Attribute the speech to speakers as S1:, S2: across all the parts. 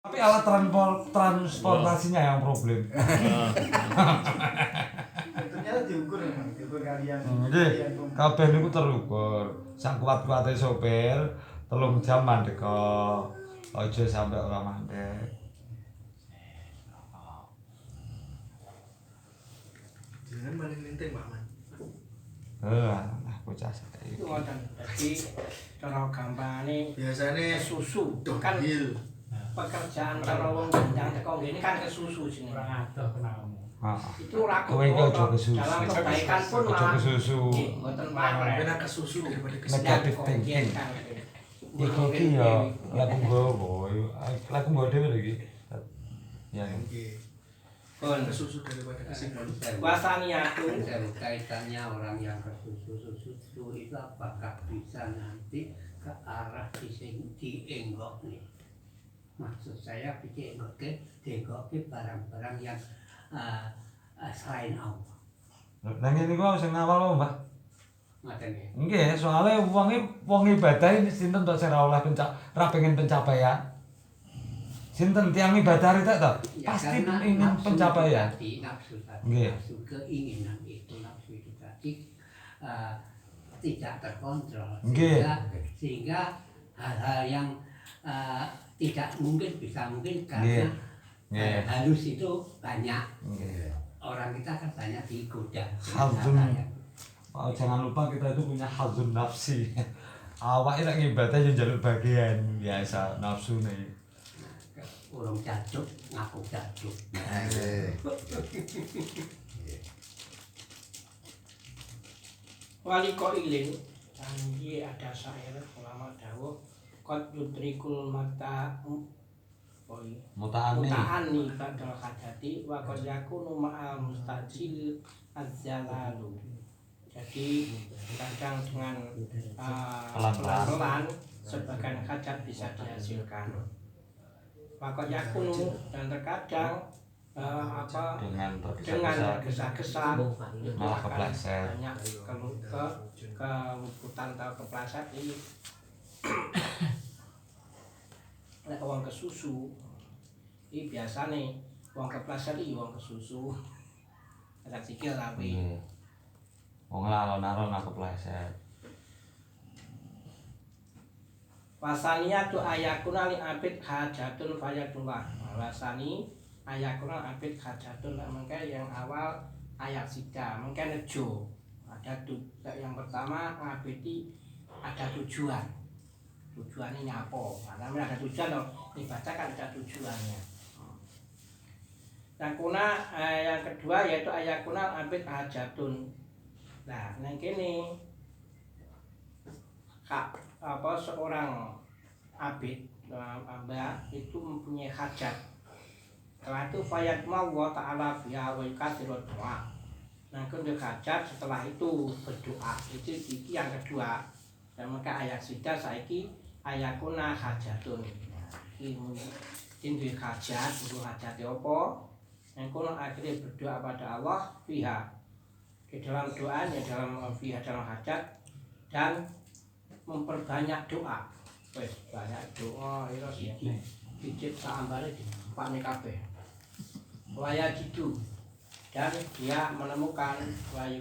S1: Tapi alat transportasinya yang problem.
S2: Ternyata diukur kalian.
S1: Nggih, kabeh niku terukur. Sak kuat-kuate sopir 3 jam mandek kok. Aja sampe ora mandek.
S2: Jangan paling penting Pak Man.
S1: Lah bocah saiki.
S3: Itu ngoten. Dadi cara gampangane
S2: Biasanya
S3: susu
S2: kan
S3: kan pekerjaan cara wong yang teko ngene kan kesusu jenenge.
S4: Ora adoh kenamu.
S1: Heeh.
S3: Itu ora
S1: Kowe iki aja kesusu.
S3: dalam kebaikan pun
S1: Aja
S3: malah
S1: kesusu.
S3: nggih, mboten malah
S2: Enak ke susu daripada ke
S1: Negatif thinking. Iki ya laku nggowo, laku nggowo dhewe lho iki. Ya.
S3: Pun
S2: ke susu daripada ke singkong.
S3: wasaniatu
S4: Kaitannya orang yang bersusu itu apakah bisa nanti ke arah dienggok nih? Maksud saya dienggok barang-barang yang selain Allah.
S1: Lah ngene iku sing awal Mbah.
S4: Ngoten nggih.
S1: Nggih, soalnya wong ibadah ini sinten tok sing ora oleh ora pengen pencapaian. Sinten tiang ibadah itu toh?
S4: Ya,
S1: Pasti
S4: karena
S1: ingin
S4: nafsu
S1: pencapaian.
S4: Nafsu tadi,
S1: Nggih.
S4: nafsu keinginan nafsu itu tadi tidak terkontrol.
S1: Nggih.
S4: Sehingga hal-hal yang tidak mungkin
S1: Nggih.
S4: karena
S1: Nggih.
S4: halus itu banyak.
S1: Nggih.
S4: Orang kita kan banyak digoda.
S1: Hazun.
S4: Hal-hal yang-
S1: Oh, jangan lupa kita itu punya hazun nafsi. Awake nek ngibadah yo njaluk bagian biasa nafsu nih.
S4: Urung jaduk, ngaku jaduk.
S3: wali qailin iki ada syair ulama dawuh qad yudrikul mata
S1: Mutaani.
S3: muta'ani badal hadati wa qad yakunu ma'al mustajil az-zalalu. Jadi kadang dengan pelan-pelan sebagian hajat bisa dihasilkan. Maka yakunu dan terkadang
S1: Dengan
S3: dengan
S1: tergesa-gesa
S3: tergesa-gesa itu
S1: malah
S3: akan
S1: kepleset.
S3: banyak keluputan atau kepleset ini. Nek wong kesusu iki biasane wong kepleset iki wong kesusu. Ada sikil rapi.
S1: Nggih. Wong alon-alon aku kepleset.
S3: Wasania tu ayakuna li abid hajatun fayadullah. Wasani ayakuna abid hajatun mengke yang awal ayat sida mengke nejo. Yang pertama ngabidi ada tujuan. Tujuannya apa? Karena ada tujuan loh. Dibaca kan ada tujuannya. Yang kedua yaitu ayakuna abid hajatun. Nah, nang kene seorang abid hamba itu mempunyai hajat. Setelah itu fayatma wa ta'ala biha wa yukasiru doa. Nah, untuk hajat setelah itu berdoa. Itu yang kedua. Dan maka ayat sida saiki ayakuna hajatun. Ini hajat, untuk hajat apa? Yang kono akhirnya berdoa pada Allah biha. Di dalam doanya, dalam hajat dan memperbanyak doa. Wes banyak doa itu siji sambare dipane kabeh. Waya gitu. Dan dia menemukan wayu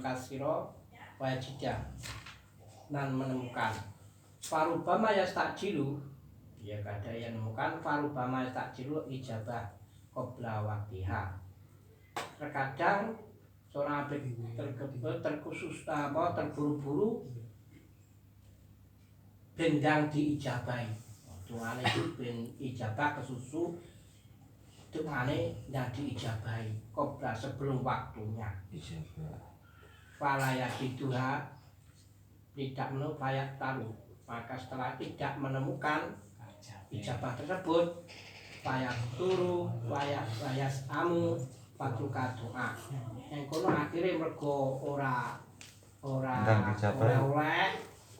S3: kasiro wajida dan menemukan farubama yastajilu dia kada yang menemukan farubama yastajilu ijabah qabla waqtiha. Terkadang seorang abid terburu-buru bendang diijabahi. Tungane itu ben ijabah kesusu tungane yang diijabahi qabla sebelum waktunya. Falaya diduha tidak menemukan taruh. Maka setelah tidak menemukan ijabah tersebut payak turu wayas amu patuka doa. Yang kono akhirnya mergo ora oleh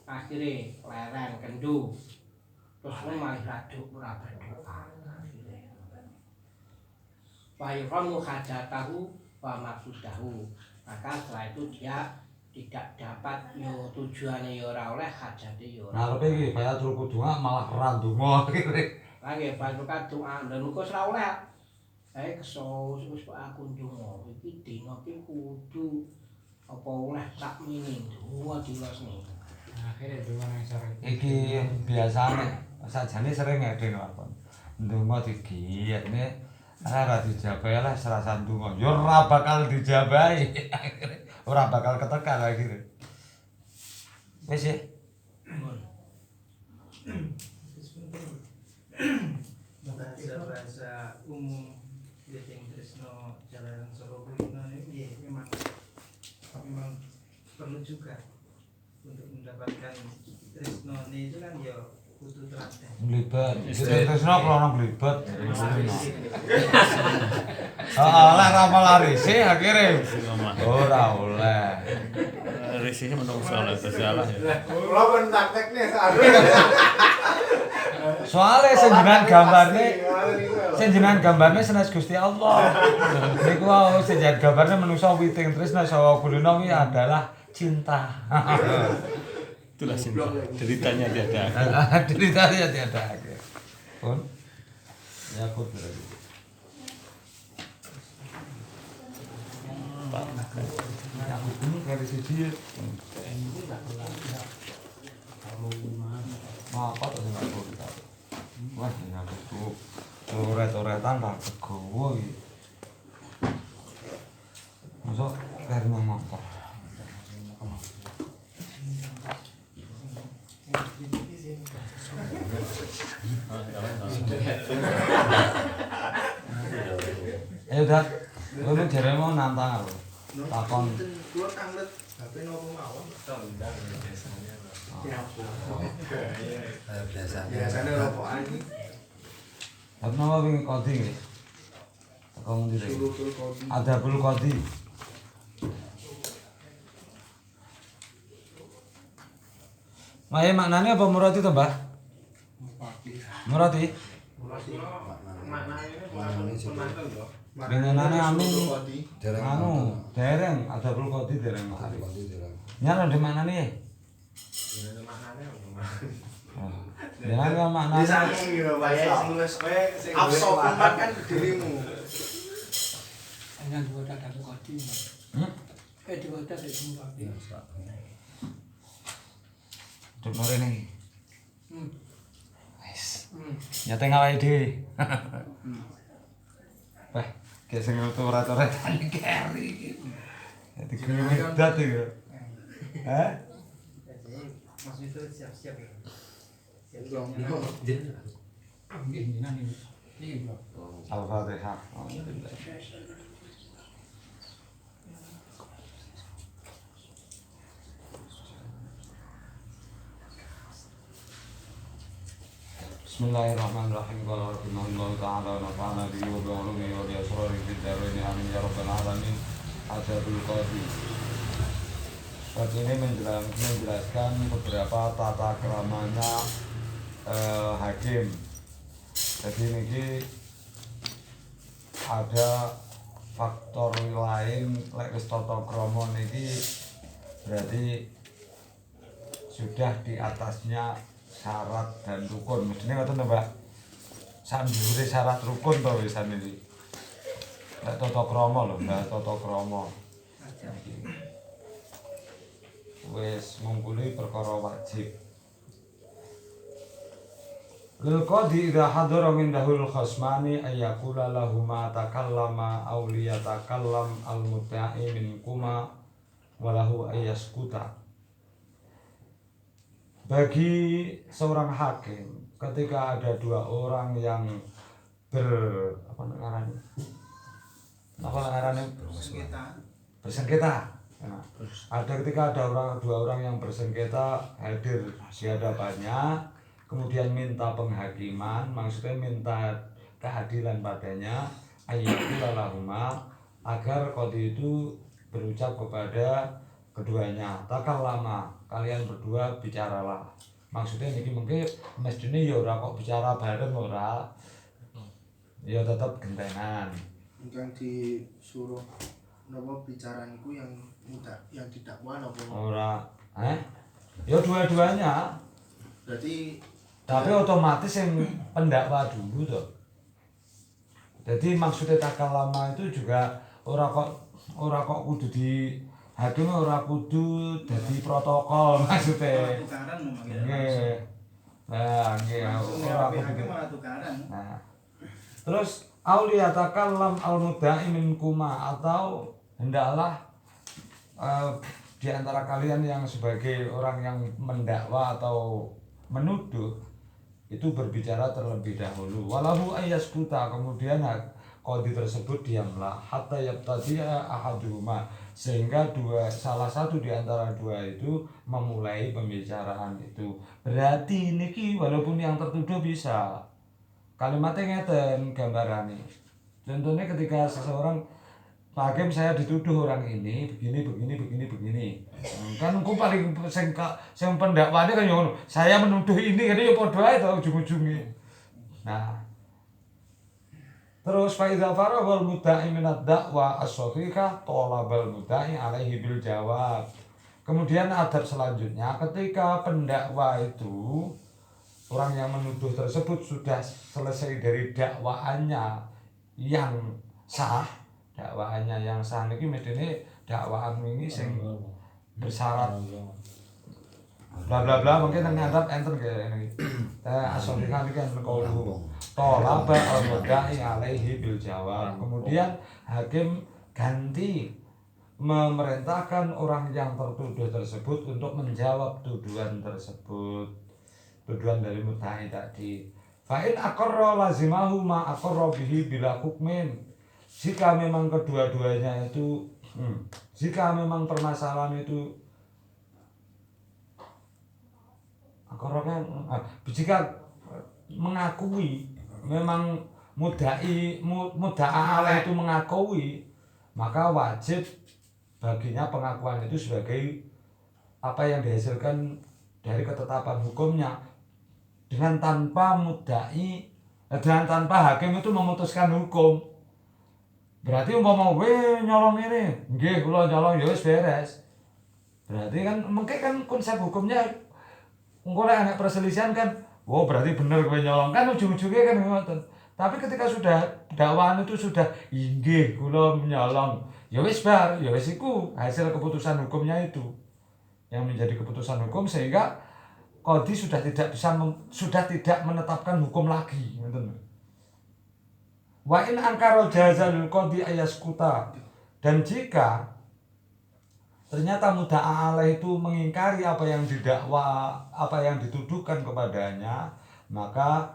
S3: akhirnya lereng kendu terus malah raduk ora berdoa. Wa yuramu hajatahu wa maksudahu. Maka setelah itu dia tidak dapat yo tujuannya yo ora oleh hajate yo ora.
S1: Ngarepe iki kaya turu donga malah ora ndonga.
S3: Lagi pas buka doa dan kok ora oleh. Saya kesel wis aku ndonga iki dina iki kudu apa oleh sak mini dua dilosne.
S5: Akhirnya dua nang sore.
S1: Iki biasane sajane sering ngedeng lakon. Ndonga digiyetne ora dijabahi lah serasa ndonga. Yo ora bakal dijabahi. Ora bakal ketekan akhirnya. Wis ya.
S2: Bahasa umum Deting Tresno Jalanan Solo Kulino ini memang perlu juga untuk mendapatkan Tresno ini itu kan ya butuh teladan.
S1: Mlibet. Tresno krono mlibet. Heeh, lah ra malarise akhire. Ora oleh.
S6: Risih menungso lah salah ya.
S2: Kula pun taktekne saat.
S1: Soale sing jenengan gambarne senes Gusti Allah. Niku wae sing jenengan gambarne menungso witing tresna saha kulino kuwi adalah cinta.
S6: Itulah cinta. Ceritanya tiada.
S1: Ceritanya tiada akhir. Pun ya pun berarti. Aku ini dari siji. Apa tuh sing aku kita. Wah, ini aku coret-coretan tak kegowo iki. Masuk dari motor. Ayo dak, kowe jare mau nantang aku. Takon.
S2: Kula tanglet HP nopo mawon. Biasanya rokokan ini
S1: Tapi nama wingi kodi nggih. Teko ngendi to?
S2: sulukul kodi.
S1: Ada bulu kodi. Mae maknane apa Murati to, Mbah? Murati? Bengenane dereng ada bulu kodi dereng mari. Nyana di mana nih? Jangan maknane.
S2: Absorban kan dirimu.
S5: Hanya dua data kodi. Dua data semua.
S1: Duk rene. Wis. Nyate ngawake dhewe. Wah, kayak sing ora-oretan keri. Dadi kuwedat iki. Hah?
S2: Mas itu siap-siap ya.
S1: Al-Fatihah. Bismillahirrahmanirrahim. Qala rahimahullahu ta'ala wa nafa'ana bihi wa bi ulumihi wa bi asrarihi fid dharain amin ya rabbal alamin. Adabul qadi. Bab ini menjelaskan beberapa tata keramanya hakim. Jadi ini ada faktor lain lek wis tata krama niki berarti sudah di atasnya syarat dan rukun. Mestine ngoten to, Mbak. Sandure syarat rukun to wisan iki. Lek tata krama lho, Mbak, tata krama. Wis ngungkuli perkara wajib. Lil qadi idza hadara min dahul khasmani ayyakula lahuma takallama aw liyatakallam al muta'i minkuma walahu ayyaskuta. Bagi seorang hakim ketika ada dua orang yang bersengketa. Nah, ketika ada dua orang yang bersengketa hadir di hadapannya, kemudian minta penghakiman, maksudnya minta keadilan padanya, ayyakula lahuma, agar qadi itu berucap kepada keduanya, takallama, kalian berdua bicaralah. Maksudnya niki mungkin mestine ya ora kok bicara bareng ora. Ya tetap gentenan.
S2: Yang disuruh napa bicara niku yang didakwa napa?
S1: Ora, ya dua-duanya.
S2: Berarti
S1: Tapi otomatis yang pendakwa dulu tuh. Jadi maksudnya takalama itu juga ora kok kudu di hakim ora kudu dadi protokol maksudnya.
S2: Tukaran memanggil
S1: Nggih. Nah, nggih
S2: langsung
S1: ora
S2: ya
S1: kudu.
S2: malah tukaran.
S1: Nah. Terus auliyatakallam al-mudda'i minkuma atau hendaklah di antara kalian yang sebagai orang yang mendakwa atau menuduh itu berbicara terlebih dahulu walahu ayyaskuta kemudian qadhi tersebut diamlah hatta yabtadi'a ahaduhuma sehingga salah satu di antara dua itu memulai pembicaraan itu. Berarti niki walaupun yang tertuduh bisa kalimatnya ngeten gambarannya. Contohnya ketika seseorang Pak Hakim saya dituduh orang ini begini. Kan aku paling sing pendakwanya kan ngono. Saya menuduh ini kan ya padha ae to ujung-ujunge. Nah. Terus fa idza faragha al-mudda'i min ad-da'wa as-sahiha talabal mudda'i alaihi bil jawab. Kemudian adab selanjutnya ketika pendakwa itu orang yang menuduh tersebut sudah selesai dari dakwaannya yang sah, dakwaannya yang sah niki medene dakwaan ini sing bersyarat bla bla bla mungkin ngadap enter kayak ini. Asal-asal kan qaulu talaba al-mudda'i alaihi bil jawab. Kemudian hakim ganti memerintahkan orang yang tertuduh tersebut untuk menjawab tuduhan tersebut. Tuduhan dari mudda'i tadi. Fa in aqarra lazimahu ma aqarra bihi bila hukmin. Jika memang kedua-duanya itu jika memang permasalahan itu jika mengakui memang mudda'a alaih itu mengakui maka wajib baginya pengakuan itu sebagai apa yang dihasilkan dari ketetapan hukumnya dengan tanpa hakim itu memutuskan hukum. Berarti umpama kowe nyolong ini, nggih kula nyolong ya wis beres. Berarti kan mungkin kan konsep hukumnya engko lek ana perselisihan kan, oh berarti bener kowe nyolong kan ujung-ujungnya kan ngoten. Tapi ketika sudah dakwaan itu sudah nggih kula nyolong, ya wis bar, ya wis iku hasil keputusan hukumnya itu. Yang menjadi keputusan hukum sehingga qadhi sudah tidak menetapkan hukum lagi, ngoten. Wa in ankara jazalul qadhi ayaskuta, dan jika ternyata mudda'a alaih itu mengingkari apa yang didakwa, apa yang dituduhkan kepadanya, maka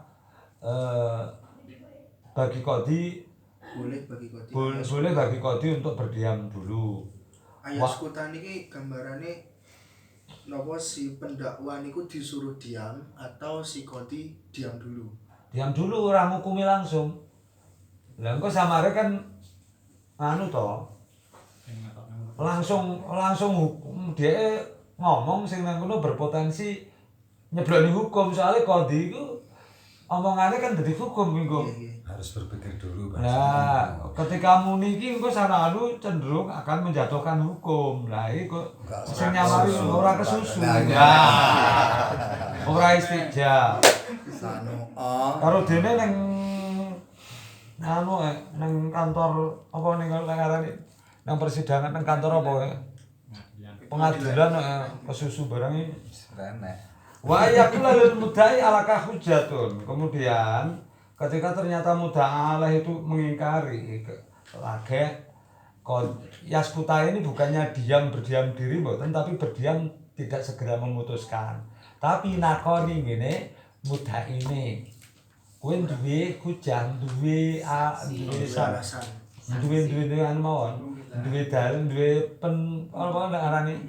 S1: bagi qadhi boleh bagi qadhi untuk berdiam dulu.
S7: Ayaskuta niki gambarane napa si pendakwa niku disuruh diam atau si qadhi diam dulu?
S1: Diam dulu, orang hukumi langsung. Lah engko samare kan anu to. Langsung dia ngomong sing nang kono berpotensi nyebloni hukum soalnya qadhi iku omongane kan dadi hukum minggu.
S8: Harus berpikir dulu.
S1: Nah, ketika muni iki engko sarane cenderung akan menjatuhkan hukum. Lah iku sing nyamari ora kesusu. Ora istijab. Karo dene ning anu nang kantor apa ning ngarani nang persidangan nang kantor apa pengadilan kesusu barang iki renek. Wa yaqulul mudda'i alaka hujjatun. Kemudian ketika ternyata mudda'a alaih itu mengingkari lagi yaskuta ini bukannya berdiam diri mboten, tapi berdiam tidak segera memutuskan. Tapi nakoni ngene mudda'i ini kowe duwe hujah, duwe alasan. Duwe anu mawon. Duwe dalil, duwe apa ngarani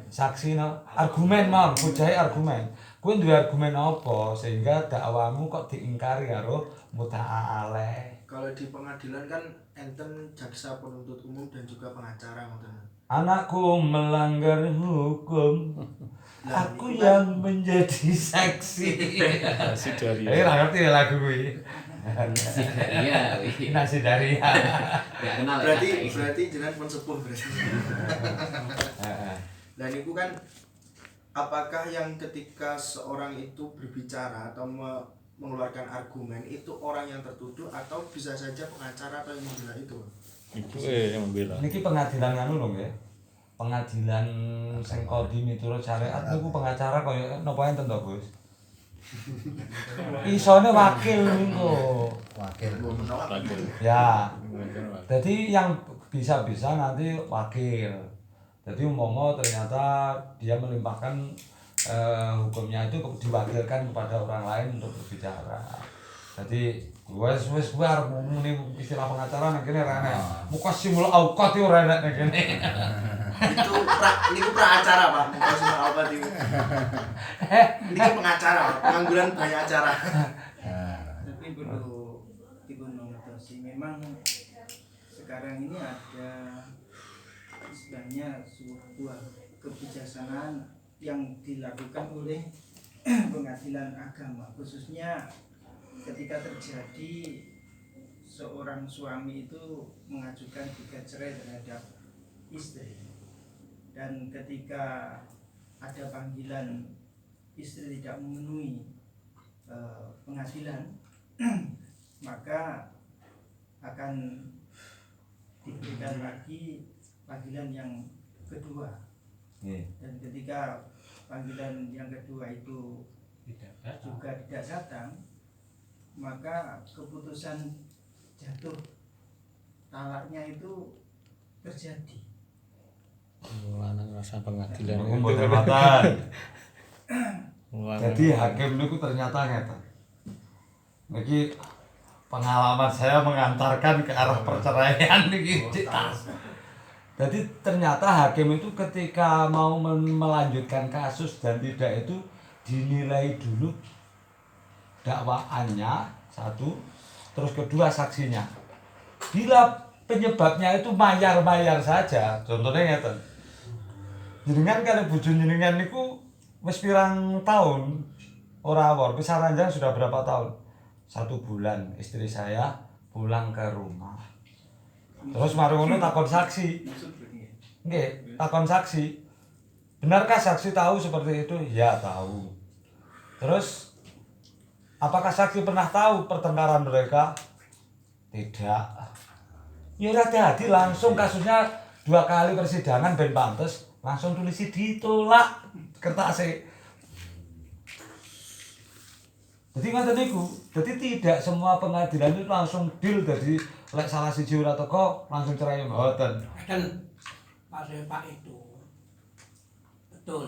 S1: saksi no argumen mawon, hujahe argumen. Kowe duwe argumen apa sehingga dakwamu kok diingkari karo mudda'a alaih?
S7: Kalau di pengadilan kan enten jaksa penuntut umum dan juga pengacara ngoten.
S1: Anakku melanggar hukum. Aku yang menjadi saksi.
S6: Sidaria.
S1: Ora ngerti lagu kuwi. Nasi Daria.
S4: Ya kenal.
S7: Berarti jenengan pun sepuh berarti. Dan itu kan apakah yang ketika seorang itu berbicara atau mengeluarkan argumen itu orang yang tertuduh atau bisa saja pengacara atau yang membela itu?
S6: Itu yang membela.
S1: Niki pengadilan anu lho nggih. Pengadilan sing kodi miturut syariat niku pengacara kaya napa enten to, Gus? Isone wakil niku.
S8: Wakil.
S1: Ya. Jadi yang bisa-bisa nanti wakil. Jadi umpama ternyata dia melimpahkan hukumnya itu diwakilkan kepada orang lain untuk berbicara. Jadi wis war muni istilah pengacara nang kene ra enek. Muqassimul auqat yo ora enek nang kene.
S7: Itu niku pra-acara Pak, bukan cuma apa itu. Niki pengacara, Pak. Pengangguran banyak acara.
S2: Tapi perlu dipun mengerti memang sekarang ini ada istilahnya sebuah kebijaksanaan yang dilakukan oleh pengadilan agama, khususnya ketika terjadi seorang suami itu mengajukan gugat cerai terhadap istri, dan ketika ada panggilan istri tidak memenuhi pengadilan maka akan diberikan lagi panggilan yang kedua. Dan ketika panggilan yang kedua itu juga tidak datang, maka keputusan jatuh talaknya itu terjadi.
S6: Lanang rasa pengadilan.
S1: Mboten mboten. Jadi hakim niku ternyata ngeten. Niki pengalaman saya mengantarkan ke arah perceraian niki. Jadi ternyata hakim itu ketika mau melanjutkan kasus dan tidak itu dinilai dulu dakwaannya satu, terus kedua saksinya. Bila penyebabnya itu mayar-mayar saja, contohnya ngeten. Jenengan kalau bojo jenengan niku wis pirang tahun ora awor, wis ranjang sudah berapa tahun? 1 bulan istri saya pulang ke rumah. Terus mari ngono takon saksi. Nggih, takon saksi. Benarkah saksi tahu seperti itu? Ya, tahu. Terus apakah saksi pernah tahu pertengkaran mereka? Tidak. Ya hati-hati langsung kasusnya 2 kali persidangan ben pantes, langsung tulisi ditolak kertasnya. Jadi ngoten niku. Jadi tidak semua pengadilan itu langsung deal jadi lek salah siji ora teko langsung cerai mboten.
S3: Dan Pak itu betul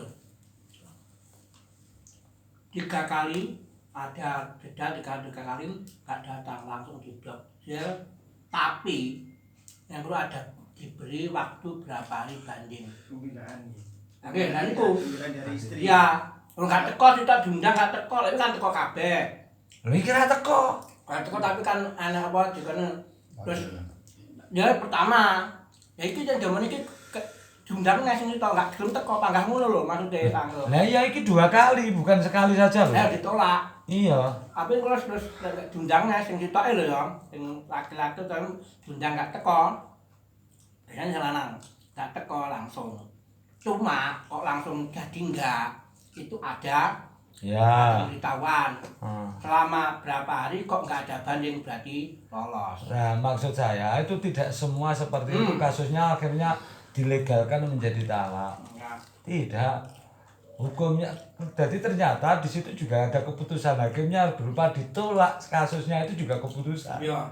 S3: 3 kali ada jeda 3 kali nggak datang, langsung diblokir. Tapi yang perlu ada diberi waktu berapa hari banding
S2: Pembelaan.
S3: oke, dan itu
S2: Pembelaan dari istri.
S3: ya kalau nggak teko kita diundang nggak teko, tapi kan teko kabeh.
S1: Lha iki ra teko.
S3: Nggak teko tapi kan anak apa juga terus ya pertama ya itu yang zaman ini diundang nggak sini tau nggak gelem teko panggah ngono lho maksudnya tanggal.
S1: Lah iya iki 2 kali bukan sekali saja loh.
S3: Ditolak.
S1: Iya.
S3: Tapi terus diundang nggak sing sitoke lho ya, sing laki-laki kan diundang nggak teko. Biasanya lanang nggak teko langsung. Cuma kok langsung jadi enggak itu ada
S1: Ya.
S3: pemberitahuan selama berapa hari kok nggak ada banding berarti lolos.
S1: Nah, maksud saya itu tidak semua seperti itu kasusnya akhirnya dilegalkan menjadi talak.
S3: Ya.
S1: Tidak. Hukumnya jadi ternyata di situ juga ada keputusan hakimnya berupa ditolak kasusnya itu juga keputusan.
S3: Iya.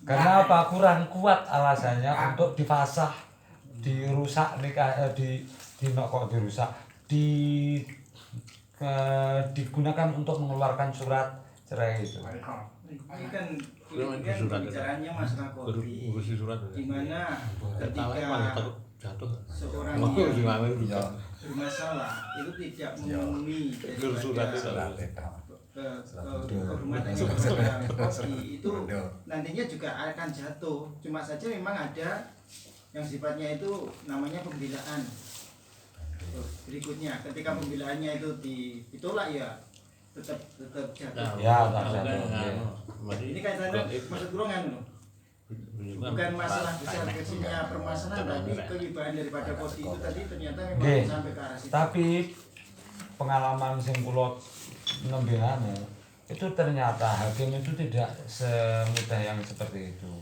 S1: Karena apa? Kurang kuat alasannya untuk difasah, dirusak nikah dirusak digunakan untuk mengeluarkan surat cerai itu.
S2: Ini kan pembicaraannya masalah kopi, di mana ketika seorang yang bermasalah itu tidak memenuhi kehormatan kopi itu nantinya juga akan jatuh. Cuma saja memang ada yang sifatnya itu namanya pembelaan. Berikutnya ketika pembelaannya itu ditolak ya tetap jatuh.
S1: Ya, tak jatuh.
S2: Ini kaitannya maksud kurungan loh. Bukan masalah besar kecilnya permasalahan, tapi kehidupan daripada kopi itu tadi ternyata memang sampai ke arah situ.
S1: Tapi pengalaman sing kula nembe anu, itu ternyata hakim itu tidak semudah yang seperti itu.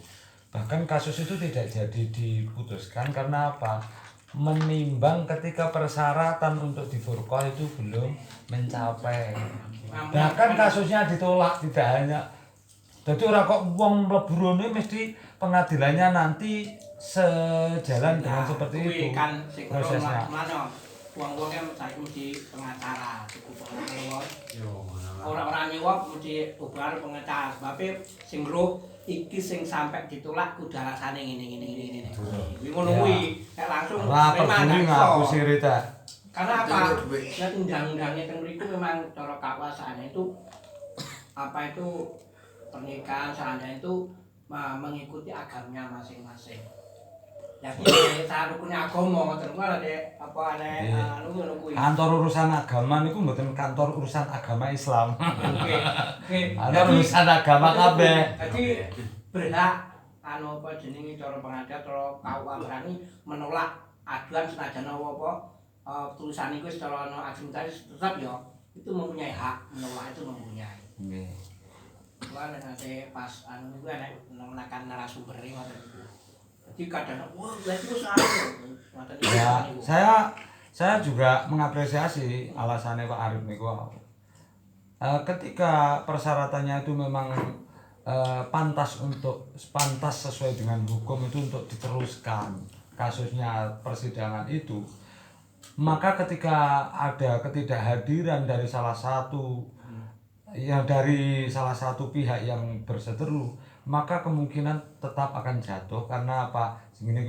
S1: Bahkan kasus itu tidak jadi diputuskan karena apa? Menimbang ketika persyaratan untuk difurqah itu belum mencapai. Bahkan kasusnya ditolak, tidak hanya. Jadi ora kok wong mlebu rene mesti pengadilannya nanti sejalan dengan seperti itu
S3: kan sing
S1: prosesnya.
S3: mana wong-wong kan saiki mesti pengacara cukup orang nyewa mesti ubar pengacara sebab sing roh iki sing sampai ditolak kudu alasannya ngene. Kuwi ngono kuwi nek langsung
S1: memang ngaku sire ta.
S3: Karena apa? Ya undang-undangnya teng mriku memang cara kakuasaannya itu apa itu pernikahan seandainya itu mengikuti agamanya masing-masing. Jadi saya rukunnya agama ngoten kuwi ada apa aneh ngono kuwi.
S1: Kantor urusan agama niku mboten kantor urusan agama Islam.
S3: Oke.
S1: Ada urusan agama kabeh.
S3: Jadi berhak apa jenenge cara pengadilan cara KUA berani menolak aduan senajan apa tulisan iku secara administratif tetap ya itu mempunyai hak menolak itu mempunyai.
S1: Nggih.
S3: Wah nanti pas anu itu enak menekan narasumber ini jadi kadang wah itu salah
S1: Ya, saya juga mengapresiasi alasannya Pak Arif niku. Ketika persyaratannya itu memang pantas sesuai dengan hukum itu untuk diteruskan kasusnya persidangan itu, maka ketika ada ketidakhadiran dari salah satu pihak yang berseteru, maka kemungkinan tetap akan jatuh karena apa? Segini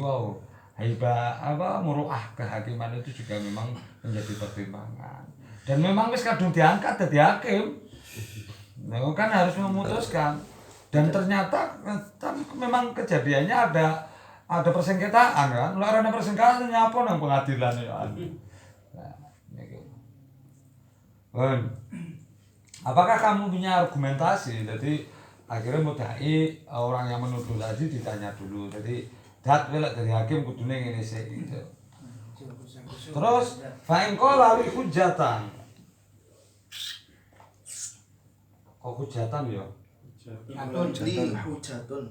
S1: muruah kehakiman itu juga memang menjadi pertimbangan. Dan memang wis kadung diangkat dadi hakim. Nah, kan harus memutuskan. Dan ternyata memang kejadiannya ada persengketaan kan. Lah ana persengketaan nyapa nang pengadilan ya. Nah, niku. Apakah kamu punya argumentasi? Jadi akhirnya mudai orang yang menuduh tadi ditanya dulu. Jadi dat welek dari hakim kudune ngene sik gitu. Terus fa in qala li hujjatan. Kok hujjatan ya?
S7: Hujatun.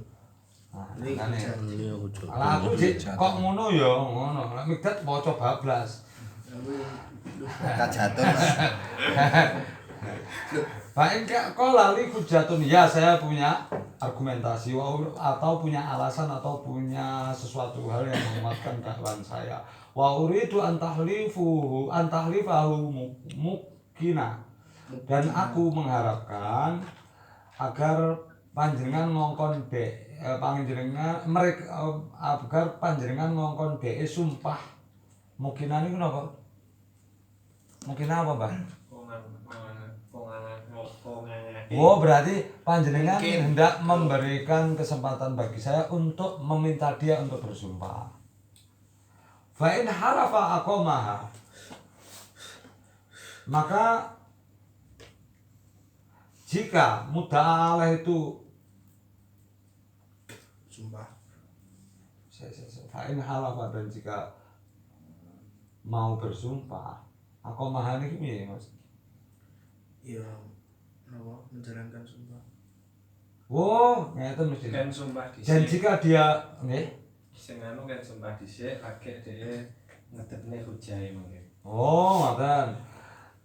S1: Lah aku kok ngono ya, ngono. Nek Mikdad maca bablas.
S2: Jatuh.
S1: Baik kok lali hujatun, ya saya punya argumentasi atau punya alasan atau punya sesuatu hal yang menguatkan dakwaan saya. Wa uridu an tahlifahu mukina. Dan aku mengharapkan agar panjenengan ngongkon agar panjenengan ngongkon sumpah. Mukina niku napa? Mukina apa, Mbah? Oh, berarti panjenengan hendak memberikan kesempatan bagi saya untuk meminta dia untuk bersumpah. Fa in halafa aqamaha, maka jika muda'alah itu
S7: Sumpah.
S1: Fa in halafa, dan jika mau bersumpah, aqamaha ini piye, Mas?
S7: Ya, menjalankan sumpah.
S1: Oh, ngeten mesti.
S9: Kan sumpah dhisik.
S1: Dan jika dia nggih.
S9: Sing anu kan sumpah dhisik akeh dhewe ngedepne hujahe mungkin.
S1: Oh, ngoten.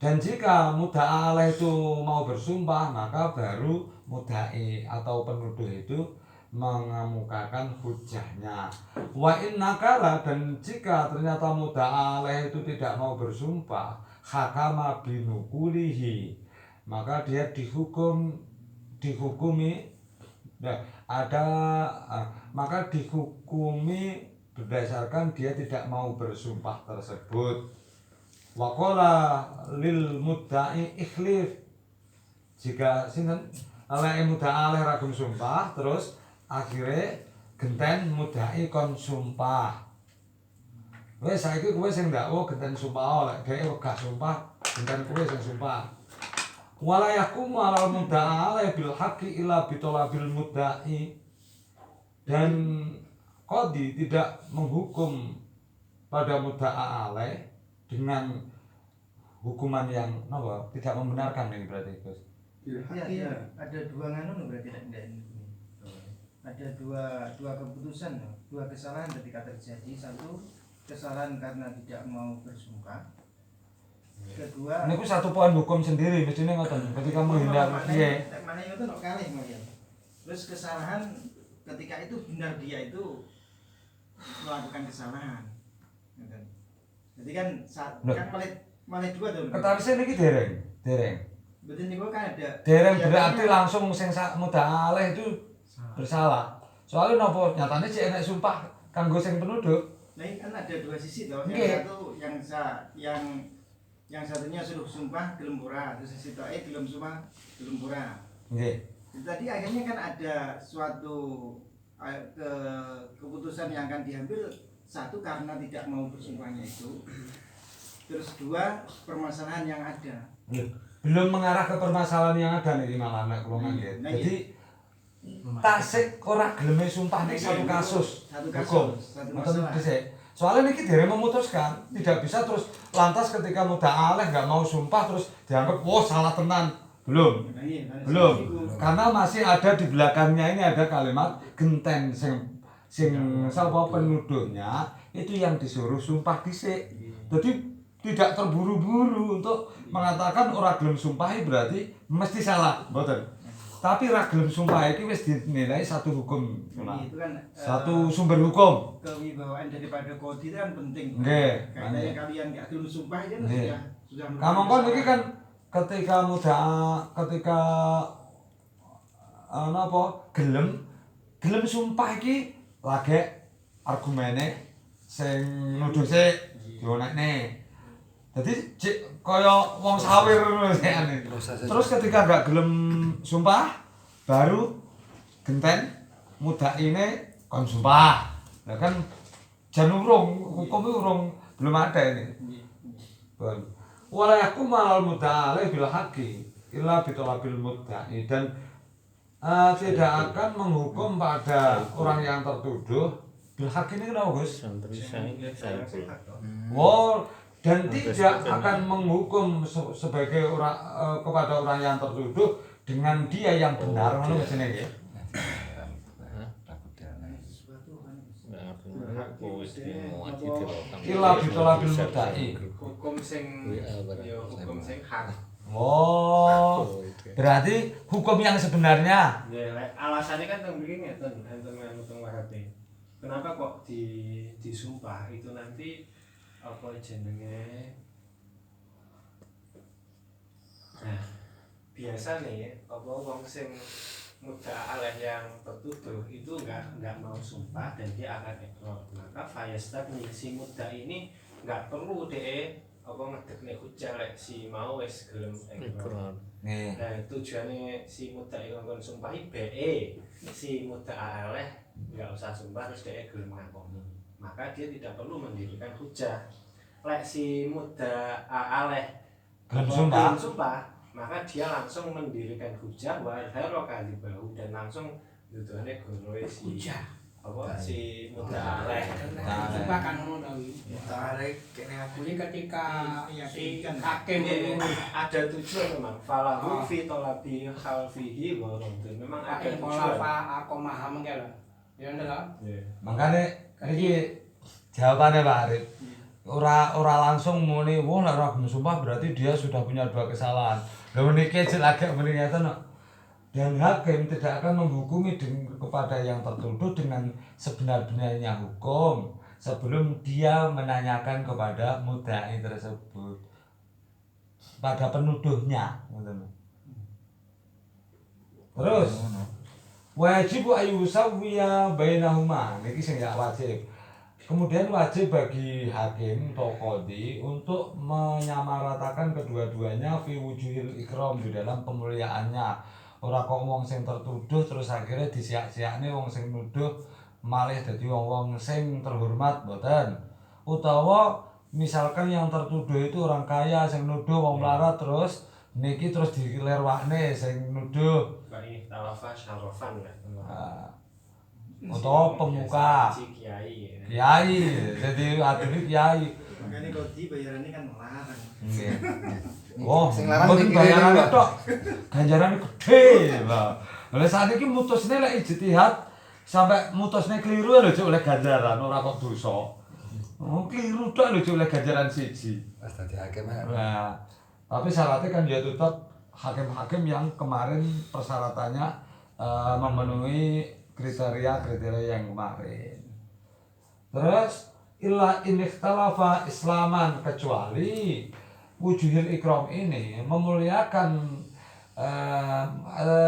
S1: Dan jika mudda'a alaih itu mau bersumpah, maka baru mudda'i atau penuduh itu mengemukakan hujahnya. Wa innakala, dan jika ternyata mudda'a alaih itu tidak mau bersumpah, hakama binukulihi, maka dia maka dihukumi berdasarkan dia tidak mau bersumpah tersebut. Wa qala lil mudda'i ikhlif, jika sinten alae mudda'a alaih ragum sumpah, terus akhirnya genten mudda'i kon sumpah. Wes saiki kowe sing ndakwa genten sumpah oleh dhewe wegah sumpah, genten kowe sing sumpah. Wala yaqumu 'alal mudda'a alaih bil haqqi illa bi talabil mudda'i, dan qadhi tidak menghukum pada mudda'a alaih dengan hukuman yang napa tidak membenarkan ini berarti Gus.
S2: Iya, ada dua nganu berarti tidak ini. Ada dua keputusan, dua kesalahan ketika terjadi. Satu kesalahan karena tidak mau bersumpah. Kedua,
S1: Niku satu poin hukum sendiri mestinya ngoten ketika menghindar piye.
S2: Mana itu nok kalih mungkin. Terus kesalahan ketika itu benar dia itu melakukan kesalahan. Jadi kan kan malah dua tuh.
S1: Ketawisnya niki dereng.
S2: Betul niku kan ada.
S1: Dereng berarti langsung sing muda alih itu bersalah. Soalnya nopo nyatane cek enek sumpah kanggo sing penuduh.
S2: Nah ini kan ada dua sisi toh.
S1: Nggih.
S2: Yang satu yang satunya suruh sumpah gelem ora, terus sisi tok gelem sumpah gelem ora.
S1: Nggih.
S2: Tadi akhirnya kan ada suatu keputusan yang akan diambil, satu karena tidak mau bersumpahnya itu, terus dua permasalahan yang ada.
S1: Belum mengarah ke permasalahan yang ada nih malah nek kula nggih. Jadi tasik ora geleme sumpah nek satu kasus. Hukum. Ngoten dhisik. Soalnya niki dereng memutuskan, tidak bisa terus lantas ketika muda alih nggak mau sumpah terus dianggap wah salah tenan. Belum. Karena masih ada di belakangnya ini ada kalimat genten sing sapa penuduhnya itu yang disuruh sumpah dhisik. Jadi tidak terburu-buru untuk mengatakan ora gelem sumpahi berarti mesti salah, mboten. Tapi ra gelem sumpah iki wis dinilai satu hukum.
S2: Itu kan
S1: Satu sumber hukum.
S2: Kewibawaan daripada kodi itu kan penting.
S1: Nggih.
S2: Kayaknya kalian nggak gelem sumpah itu sudah.
S1: Kamangkon iki kan ketika napa gelem sumpah iki lagi argumene sing nuduh sik dionekne. Dadi kaya wong sawir ngono sekane. Terus ketika gak gelem sumpah baru genten mudakine kon sumpah. Lah kan jan urung hukume urung belum ada ini. Wala yakum al mudda'i bil haqqi illa bi talabil mudda'i dan tidak akan menghukum pada orang yang tertuduh bil haqqi ini kenapa Gus? Oh, dan tidak akan menghukum sebagai orang kepada orang yang tertuduh dengan dia yang benar ngono mesine nggih. Illa bitolabil mudda'i.
S9: Hukum sing hak.
S1: Oh, berarti hukum yang sebenarnya.
S9: Ya, alasannya kan teng mriki ngeten, enten wahabe. Kenapa kok disumpah itu nanti apa jenenge? Nah, biasa nih apa wong sing muda aleh yang tertuduh itu nggak mau sumpah dan dia akan ikrar. Maka fayastab nih si muda ini nggak perlu deh apa ngedekne hujah lek si mau wis gelem ikrar. Nah, tujuannya si muda itu kon sumpahi BE si muda aleh nggak usah sumpah terus dia gelem ngakoni. Maka dia tidak perlu mendirikan hujah. Lek si muda aleh
S1: Gelem
S9: sumpah, maka dia langsung mendirikan hujah wa haro kalibahu dan langsung nuduhane goroe si
S3: hujah
S9: apa si muda aleh.
S3: Sumpah kan ngono to iki.
S7: Tarik kene aku
S3: Jadi ketika si
S2: Meyakinkan.
S3: hakim
S9: Ini
S3: itu
S9: ada tujuan memang falahu fi talabi khalfihi wa radun. Memang ada
S3: hakim
S9: tujuan.
S3: pola aku paham kan. Ya ndak.
S1: Makanya iki jawabannya Pak Arif. Ora langsung muni wong nek ora gelem sumpah berarti dia sudah punya dua kesalahan. Lah meniki jelek muni ngeten kok. Dan hakim tidak akan menghukumi kepada yang tertuduh dengan sebenar-benarnya hukum sebelum dia menanyakan kepada mudda'i tersebut pada penuduhnya. Terus wajib ayusawwiya bainahuma niki sing gak wajib. Kemudian wajib bagi hakim atau qadhi untuk menyamaratakan kedua-duanya fi wujuhil ikram di dalam pemuliaannya. Ora kok wong sing tertuduh terus akhirnya disiak-siakne wong sing nuduh malih dadi wong-wong sing terhormat mboten. Utawa misalkan yang tertuduh itu orang kaya sing nuduh wong melarat terus niki terus dilerwakne sing nuduh.
S9: Bani tawafa syarafan kan.
S1: Utawa pemuka
S9: kiai.
S1: kiai jadi adune kiai
S2: Makanya kodi bayarannya kan melarang.
S1: Nggih. Oh,
S7: Sing larang
S1: mboten
S7: mikire
S1: bayaran
S7: Pak.
S1: tok. Ganjarane gede, Pak. Lah sakniki mutusne lek ijtihad sampai mutusne keliru lho Cuk oleh ganjaran ora kok dosa. Oh, keliru tok lho Cuk oleh ganjaran siji.
S8: Pas tadi hakim kan.
S1: Nah, tapi syaratnya kan dia tetap hakim-hakim yang kemarin persyaratannya memenuhi kriteria-kriteria yang kemarin. Terus illa in ikhtalafa islaman, kecuali wujuhil ikram ini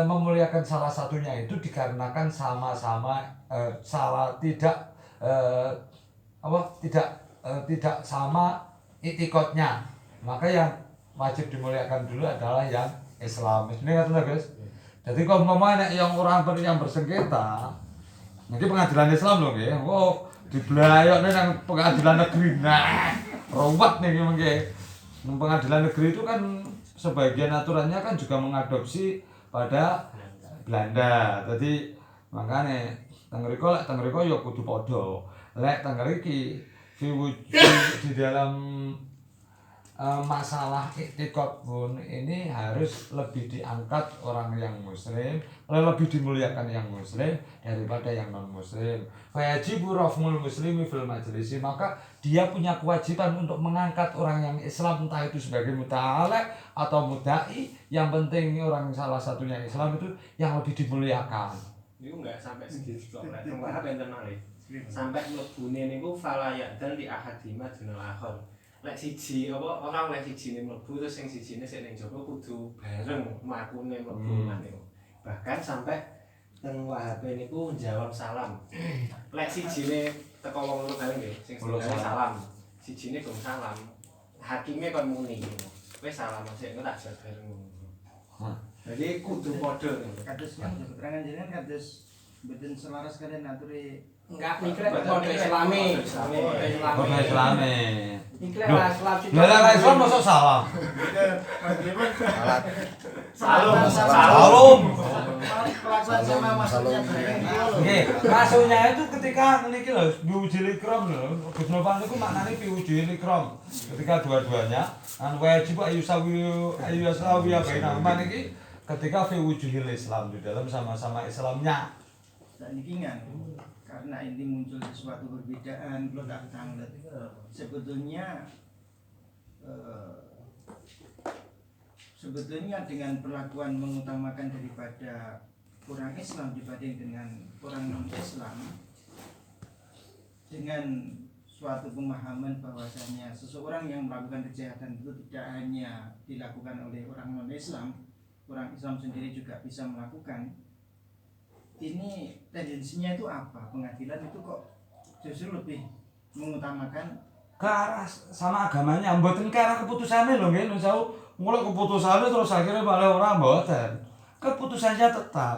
S1: memuliakan salah satunya itu dikarenakan sama-sama tidak sama itikadnya. Maka yang wajib dimuliakan dulu adalah yang Islam. Ini kata guys. Jadi kalau umpamanya yang orang yang bersengketa, nanti pengadilan Islam loh nggih. Oh, diblayokne nang pengadilan negeri. Nah, ruwet nih mengke. Nang pengadilan negeri itu kan sebagian aturannya kan juga mengadopsi pada Belanda. Jadi makanya teng mriko ya kudu padha. Lek teng mriki di dalam masalah iktikad pun ini harus lebih diangkat orang yang muslim, lebih dimuliakan yang muslim daripada yang non muslim. Fayajibu rafmul muslimi fil majlisi, maka dia punya kewajiban untuk mengangkat orang yang Islam, entah itu sebagai muta'alek atau mudai, yang penting orang salah satunya Islam itu yang lebih dimuliakan.
S9: Itu enggak sampai segitu kok. Lek wahab enten malih. Sampai mlebune niku fala ya'dan li ahadima dunal akhir. Lek siji apa ora oleh sijine mlebu terus sing sijine sik ning jaba kudu bareng mlakune mlebu niku. Bahkan sampai teng Wahab niku jawab salam. Lek sijine teko wong loro bareng nggih, sing sedaya salam. Sijine gong salam. Hakime kon muni ngono. Wis salam sik engko tak jawab bareng ngono. Jadi kudu padha niku.
S2: Kados yang keterangan jenengan kados mboten selaras kalian aturi
S3: Enggak mikir kode Islami.
S1: Kode Islami.
S3: Mikir lah Islam sih.
S1: Lah Islam masuk salam.
S2: Salam.
S7: Kelakuan sama maksudnya
S1: Nggih, maksudnya itu ketika niki lho diwujil ikram lho. Gus Nopal niku maknane diwujil ikram. Ketika dua-duanya wajib ayu sawi bainahuma niki ketika fi wujuhil Islam di dalam sama-sama Islamnya.
S2: Dan niki kan karena ini muncul sesuatu perbedaan kalau tak tanglet sebetulnya dengan perlakuan mengutamakan daripada orang Islam dibanding dengan orang non Islam, dengan suatu pemahaman bahwasanya seseorang yang melakukan kejahatan itu tidak hanya dilakukan oleh orang non Islam, orang Islam sendiri juga bisa melakukan. Ini tendensinya itu apa? Pengadilan itu kok justru lebih mengutamakan
S1: ke arah sama agamanya, mboten ke arah keputusannya lho nggih, mulai keputusannya terus akhirnya malah orang mboten. Keputusannya tetap